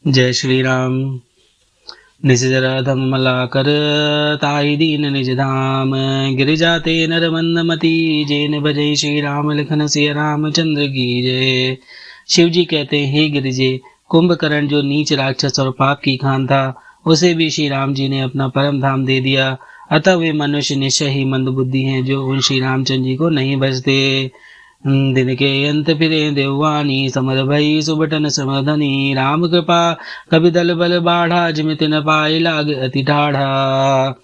जय श्री राम। निज जरा धम मला कर ताई दीन निज धाम। गिरिजाते नर मंद मती जैन भजई श्री राम लखन सिय रामचंद्र की जय। शिव जी कहते हैं, हे गिरिजे, कुंभकर्ण जो नीच राक्षस और पाप की खान था, उसे भी श्री राम जी ने अपना परम धाम दे दिया। अतः वे मनुष्य निश्चय ही मंद बुद्धि हैं, जो उन श्री रामचंद्र जी को नहीं भजते। दिन के अंत फिरे देववानी, समर भई सुबटन समधनी। राम कृपा कवि दल बल बाढ़ा, जिमित न पाए लाग अति ठाढ़ा।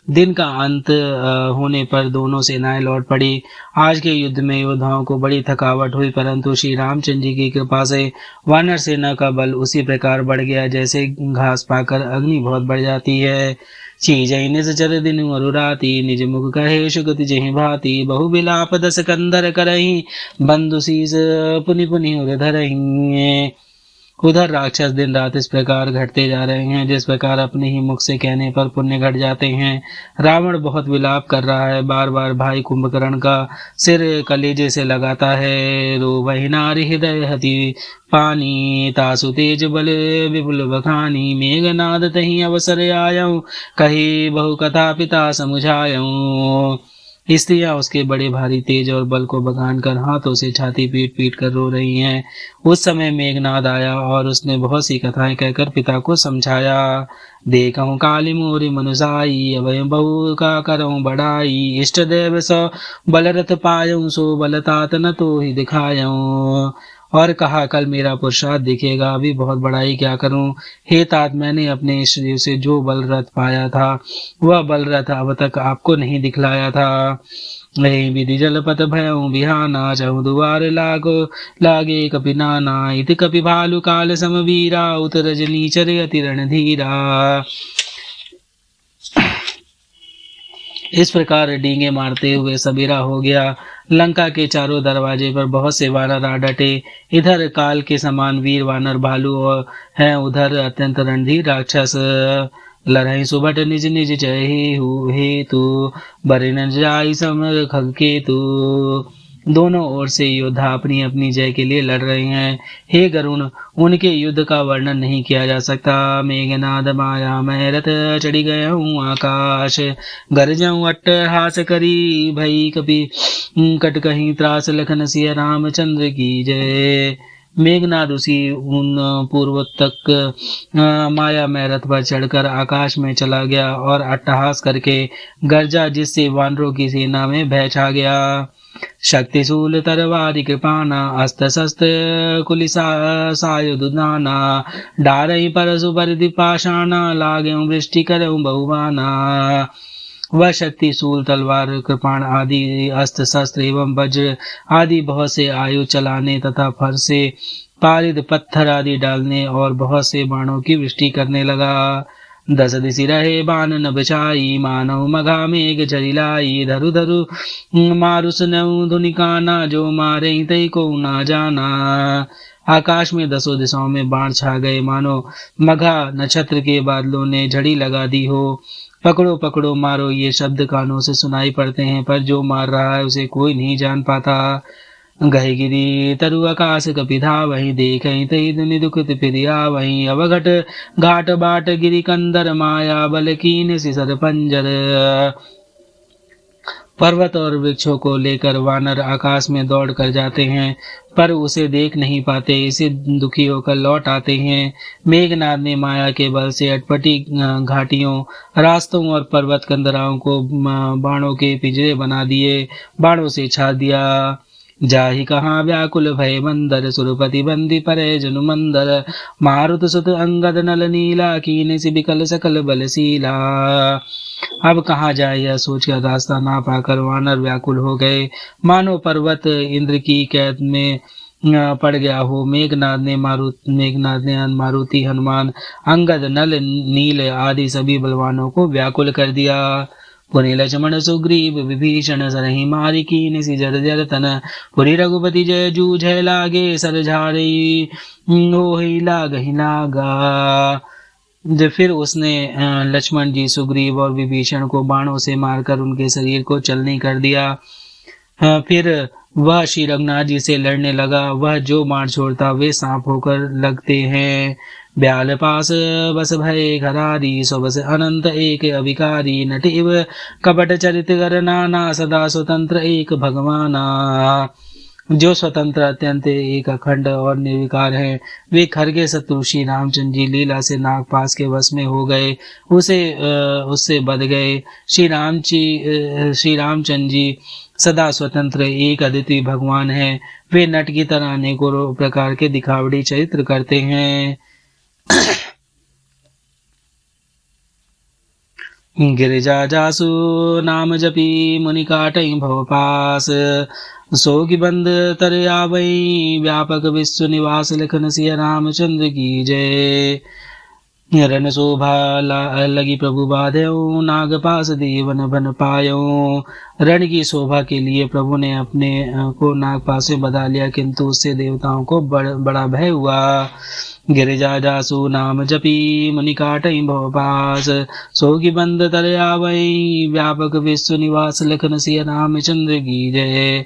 दिन का अंत होने पर दोनों सेनाएं लौट पड़ी। आज के युद्ध में योद्धाओं को बड़ी थकावट हुई, परंतु श्री रामचंद्र जी की कृपा से वानर सेना का बल उसी प्रकार बढ़ गया जैसे घास पाकर अग्नि बहुत बढ़ जाती है। चीजहि निज चर दिनु अरुराती, निज मुख कहे सुगति जहि भांति। बहु बिलाप दस कंधर करहि, बंधु शीस पुनि पुनि उर धरहि। उधर राक्षस दिन रात इस प्रकार घटते जा रहे हैं, जिस प्रकार अपने ही मुख से कहने पर पुण्य घट जाते हैं। रावण बहुत विलाप कर रहा है, बार बार भाई कुंभकर्ण का सिर कलेजे से लगाता है। रोवहि नारि हृदय हति पानी, तासु तेज बल विपुल बखानी। मेघनाद तहि अवसर आयऊं, कही बहु कथा पिता समुझायऊं। स्त्रियां उसके बड़े भारी तेज और बल को बखान कर हाथों से छाती पीट पीट कर रो रही हैं। उस समय मेघनाद आया और उसने बहुत सी कथाएं कहकर पिता को समझाया। देखऊं काली मोरी मनुसाई, अभय बहु का करऊं बढ़ाई। इष्ट देव सो बलरथ पायऊं, सो बलतात न तो ही दिखायऊं। और कहा, कल मेरा पुरुषार्थ दिखेगा, अभी बहुत बड़ाई क्या करूं। हे तात, मैंने अपने इष्ट देव से जो बल रथ पाया था, वह बल रथ अब तक आपको नहीं दिखलाया था। नहीं विधि जलपत भयऊं बिहाना, चहु दुआर लागो लागे कपि नाना। इति कपि भालु काल समवीरा, उत रजनी चर अति रणधीरा। इस प्रकार डींगे मारते हुए सबेरा हो गया। लंका के चारों दरवाजे पर बहुत से वानर आ डटे। इधर काल के समान वीर वानर भालू और हैं, उधर अत्यंत रणधीर राक्षस। लड़ाई सुबट निज निज जय हेतु, बरे न जाई समर खग केतु। दोनों ओर से योद्धा अपनी अपनी जय के लिए लड़ रहे हैं। हे गरुण, उनके युद्ध का वर्णन नहीं किया जा सकता। मेघनाद माया मैं रथ चढ़ी गया हूँ आकाश, गरजऊं अट्टहास करी भई कपि कट कहीं त्रास। लखन सिया रामचंद्र की जय। मेघनाद उसी उन पूर्व तक माया में रथ पर चढ़कर आकाश में चला गया और अट्टहास करके गर्जा, जिससे वानरों की सेना में भय छा गया। शक्तिशूल तरवारी कृपाना, अस्त्र शस्त्र कुलिसा सायुध नाना। डारई परसु बरदि पाषाणा, लागें वृष्टि करऊं बहुवाना। वह शक्तिशूल तलवार कृपाण आदि अस्त्र शस्त्र एवं वज्र आदि बहुत से आयु चलाने तथा फर से पारिद पत्थर आदि डालने और बहुत से बाणों की वृष्टि करने लगा। दस दिशि रहे बान न बचाई, मानव मघा मेघ झरिलाई। धरु धरु मारुस नऊ धुनिकाना, जो मारे तई को ना जाना। आकाश में दसों दिशाओं में बाण छा गए, मानो मघा नक्षत्र के बादलों ने झड़ी लगा दी हो। पकड़ो पकड़ो मारो, ये शब्द कानों से सुनाई पड़ते हैं, पर जो मार रहा है उसे कोई नहीं जान पाता। गहे गिरी तरु आकाश कपिधा, वहीं देख तही दुनि दुखित फिरिया। वहीं अवघट घाट बाट गिरी कंदर, माया बल कीन सिसर पंजर। पर्वत और वृक्षों को लेकर वानर आकाश में दौड़ कर जाते हैं, पर उसे देख नहीं पाते, इसे दुखी होकर लौट आते हैं। मेघनाद ने माया के बल से अटपटी घाटियों, रास्तों और पर्वत कंदराओं को बाणों के पिंजरे बना दिए, बाणों से छा दिया। जाहि कहाँ व्याकुल भय मंदर, सुरपति बंदी परे जनु मंदर। मारुत सुत अंगद नल नीला, कीन सि बिकल सकल बलशीला। अब कहाँ जाए यह सोचकर रास्ता ना पाकर वानर व्याकुल हो गए, मानो पर्वत इंद्र की कैद में पड़ गया हो। मेघनाद ने मारुति, हनुमान, अंगद, नल, नील आदि सभी बलवानों को व्याकुल कर दिया। पुनि लक्ष्मण सुग्रीव विभीषण, सरहि मारी कीन सि जर तन। पुरि रघुपति जय जूझे लागे, सर झारी होहि लागहि लागा। जब फिर उसने लक्ष्मण जी, सुग्रीव और विभीषण को बाणों से मारकर उनके शरीर को चलनी कर दिया। फिर वह श्री रघुनाथ जी से लड़ने लगा। वह जो मार छोड़ता वे सांप होकर लगते हैं। ब्याल पास बस भय घरारी, सो बस अनंत एक अभिकारी। नटिव कपट चरित कर नाना, सदा स्वतंत्र एक भगवाना। जो स्वतंत्र अत्यंत एक अखंड और निर्विकार है, वे खरगे शत्रु श्री रामचंद्र जी लीला से नागपास के वश में हो गए, उससे बध गए। श्री रामचंद्र जी सदा स्वतंत्र एक अद्वितीय भगवान है। वे नट की तरह अनेकों प्रकार के दिखावड़ी चरित्र करते हैं। गिरिजा जासु नाम जपी मुनि काटई भव पास, सोगी बंद तर आवई व्यापक विश्व निवास। लखन सिया रामचंद्र की जय। रण शोभा लगी प्रभु बाध्यौ, नाग पास देवन बन पायो। रण की शोभा के लिए प्रभु ने अपने को नाग पास में बधा लिया, किंतु उससे देवताओं को बड़ा भय हुआ। गिरिजा जासु नाम जपी मुनि काटई भव पास, सोगी बंद तर आवई व्यापक विश्व निवास। लखन सिया रामचंद्र की जय।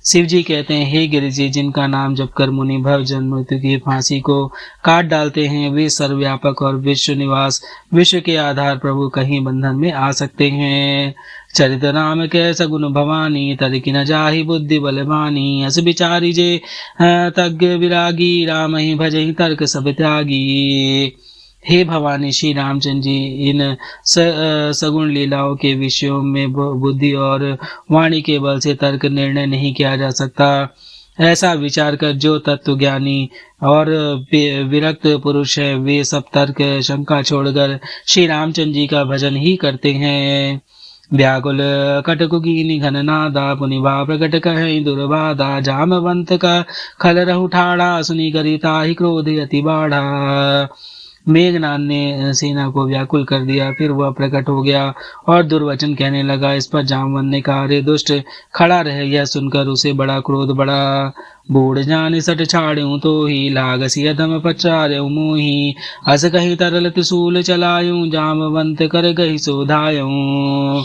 शिव जी कहते हैं, हे गिरि जी, जिनका नाम जप कर मुनि भव जन्म मृत्यु की फांसी को काट डालते हैं, वे सर्वव्यापक और विश्व निवास, विश्व के आधार प्रभु कहीं बंधन में आ सकते हैं। चरित राम कै सगुन भवानी, तरिक न जाहि बुद्धि बलवानी। अस बिचारी जे तज्ञ विरागी, राम ही भजहि तर्क सब त्यागी। हे भवानी, श्री रामचंद्र जी इन सगुण लीलाओं के विषयों में बुद्धि और वाणी के बल से तर्क निर्णय नहीं किया जा सकता। ऐसा विचार कर जो तत्व ज्ञानी और विरक्त पुरुष है, वे सब तर्क शंका छोड़कर श्री रामचंद्र जी का भजन ही करते हैं। व्याकुल कटकुगी घन नादा, पुनिभा प्रकट कह दुर्बाधा। जामवंत का खल रहु ठाड़ा, सुनी करिता ही क्रोध अति बाढ़ा। मेघनाद ने सेना को व्याकुल कर दिया। फिर वह प्रकट हो गया और दुर्वचन कहने लगा। इस पर जामवंत ने कहा, अरे दुष्ट, खड़ा रह। यह सुनकर उसे बड़ा क्रोध बढ़ा। बूढ़ जान सट छाड़ू तो ही, लागसी अधम पचार्यू मोही। अस कहीं तरल त्रिशूल चलायूं, जामवंत कर गही सोधायूं।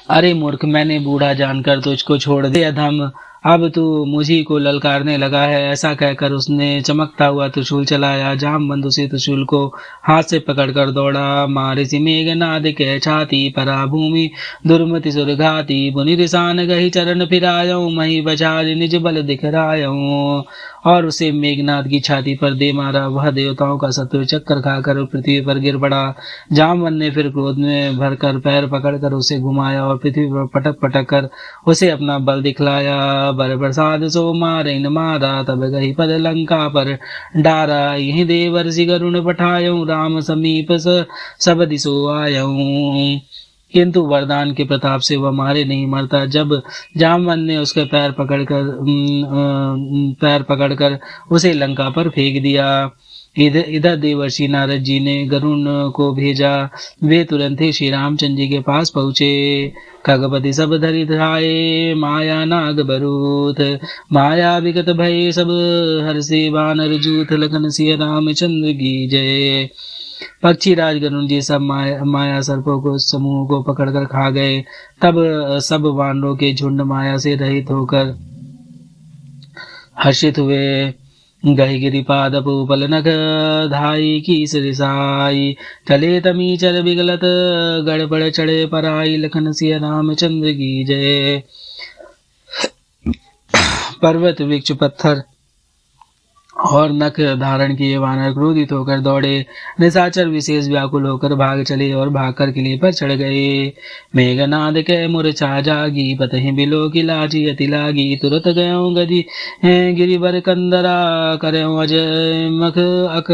अरे मूर्ख, मैंने बूढ़ा जानकर तुझको छोड़ दे अधम, अब तू मुझी को ललकारने लगा है। ऐसा कहकर उसने चमकता हुआ त्रिशूल चलाया। जामवंत उसी त्रिशूल को हाथ से पकड़कर दौड़ा। मारिसी मेघनाद कह छाती, परा भूमि दुर्मति सुरघाती। पुनि रिसान गही चरण फिरायो, मही बचारी निज बल दिखरायो। और उसे मेघनाद की छाती पर दे मारा। वह देवताओं का शत्रु चक्कर खाकर पृथ्वी पर गिर पड़ा। जामवंत ने फिर क्रोध में भरकर पैर पकड़कर उसे घुमाया और पृथ्वी पर पटक पटक कर उसे अपना बल दिखलाया। बर प्रसाद सो मारे न मारा, तब गही पद लंका पर डारा। यही देवर्षि गरुण पठायो, राम समीप सब दिशो आयो। किंतु वरदान के प्रताप से वह मारे नहीं मरता। जब जामवंत ने उसके पैर पकड़कर उसे लंका पर फेंक दिया। इधर देवर्षि नारद जी ने गरुण को भेजा। वे तुरंत ही श्री रामचंद्र जी के पास पहुँचे। खगपति सब धरि धाये, माया नाग बरूथ। माया विगत भय सब हर्षि बानर जूथ। लखन सिया रामचंद्र की जय। पक्षी राज गरुण जी सब माया सर्पों को समूह को पकड़कर खा गए। तब सब वानरों के झुंड माया से रहित होकर हर्षित हुए। गही गिरिपाद पूपल नख, धाई की सिरिसाई। चले तमी चर बिगलत, गड़बड़ चढ़े पराई। लखन सिया रामचंद्र की जय। पर्वत वृक्ष पत्थर और नख धारण किए वानर क्रोधित होकर दौड़े। निशाचर विशेष व्याकुल होकर भाग चले और भागकर किले पर चढ़ गए। मेघनाद के मूर्छा जागी, पतहि बिलो की लाजी अति लागी। तुरत गयो गदी गिरिवर कंदरा, करयो अजय मख अक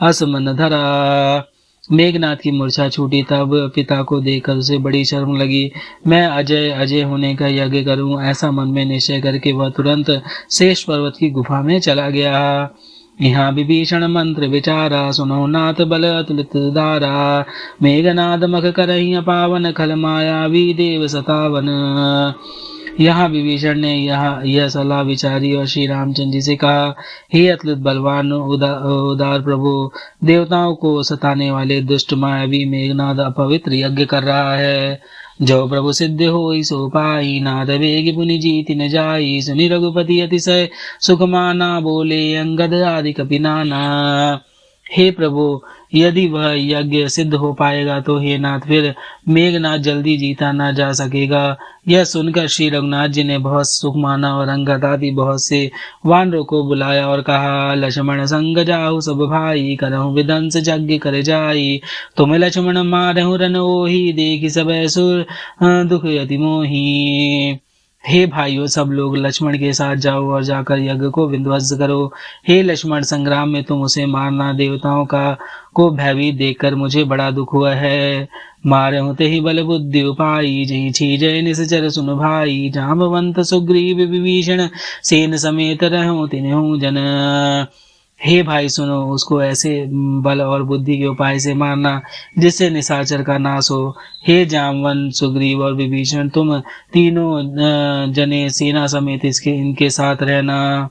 असमन धरा। मेघनाथ की मूर्छा छूटी। तब पिता को देखकर उसे बड़ी शर्म लगी। मैं अजय होने का यज्ञ करूं, ऐसा मन में निश्चय करके वह तुरंत शेष पर्वत की गुफा में चला गया। यहाँ विभीषण मंत्र विचारा, सुनो नाथ बल अतुलित धारा। मेघनाद मख करहिं पावन, खल मायावी देव सतावन। यहाँ विभीषण ने यह सलाह विचारी और श्री रामचंद्र जी से कहा, हे अतुलित बलवान उदार प्रभु, देवताओं को सताने वाले दुष्ट मायावी मेघनाद अपवित्र यज्ञ कर रहा है। जो प्रभु सिद्ध होई सो पाई, नाद वेग पुनि जीति न जाई। सुनि रघुपति अतिशय सुख माना, बोले अंगद आदि कपि नाना। हे प्रभु, यदि वह यज्ञ सिद्ध हो पाएगा तो हे नाथ फिर मेघनाथ जल्दी जीता ना जा सकेगा। यह सुनकर श्री रघुनाथ जी ने बहुत सुख माना और अंगद आदि बहुत से वानरों को बुलाया और कहा, लक्ष्मण संग जाहु सब भाई, करहु विदंस यज्ञ कर जाई। तुम लक्ष्मण मारहु रन ओहि, देखि सब असुर दुख अति मोहि। हे भाइयों, सब लोग लक्ष्मण के साथ जाओ और जाकर यज्ञ को विध्वंस करो। हे लक्ष्मण, संग्राम में तुम उसे मारना, देवताओं का को भयभीत देखकर मुझे बड़ा दुख हुआ है। मारे होते ही बल बुद्धि उपाई, जही छीजय निश्चर सुन भाई। जाम्बवंत सुग्रीव विभीषण, सेन समेत रहो तिन्हु जन। हे भाई सुनो, उसको ऐसे बल और बुद्धि के उपाय से मारना जिससे निशाचर का नाश हो। हे जामवन, सुग्रीव और विभीषण, तुम तीनों जने सेना समेत इनके साथ रहना।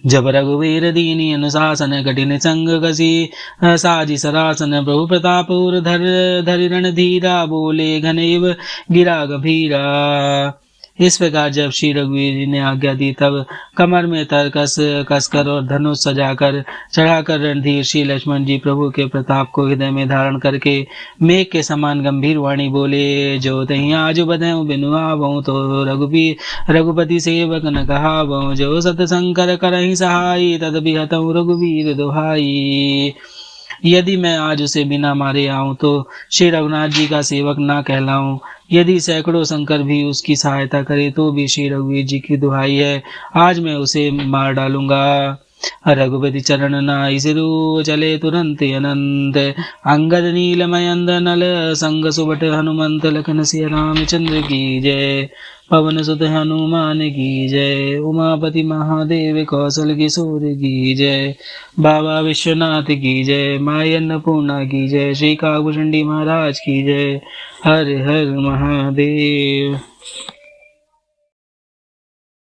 जब रघुवीर दीनी अनुशासन, कठिन संग कसी साजी सरासन। प्रभु प्रताप और धरि रणधीरा, बोले घनेव गिरा गंभीरा। इस प्रकार जब श्री रघुवीर जी ने आज्ञा दी, तब कमर में तरकस कसकर और धनुष सजाकर चढ़ाकर रणधीर श्री लक्ष्मण जी प्रभु के प्रताप को हृदय में धारण करके मेघ के समान गंभीर वाणी बोले, जो तही आज बधऊँ बिनु आवऊँ, तो रघुपति सेवक न कहावऊँ। जो सतशंकर करहि सहाई, तद बिहतऊँ रघुवीर दोहाई। यदि मैं आज उसे बिना मारे आऊं तो श्री रघुनाथ जी का सेवक ना कहलाऊं। यदि सैकड़ों शंकर भी उसकी सहायता करे तो भी श्री रघुवीर जी की दुहाई है, आज मैं उसे मार डालूंगा। रघुपति चरण नाई सिरु, चले तुरंत अनंत। अंगद नीलमयंद नल, संग सुबट हनुमंत। लखन सिया रामचंद्र की जय, पवन सुत हनुमान की जय। उमापति महादेव कौशल किशोर की जय, बाबा विश्वनाथ की जय। माई अन्नपूर्णा की जय, श्री काकुशंडी महाराज की जय। हर हर महादेव।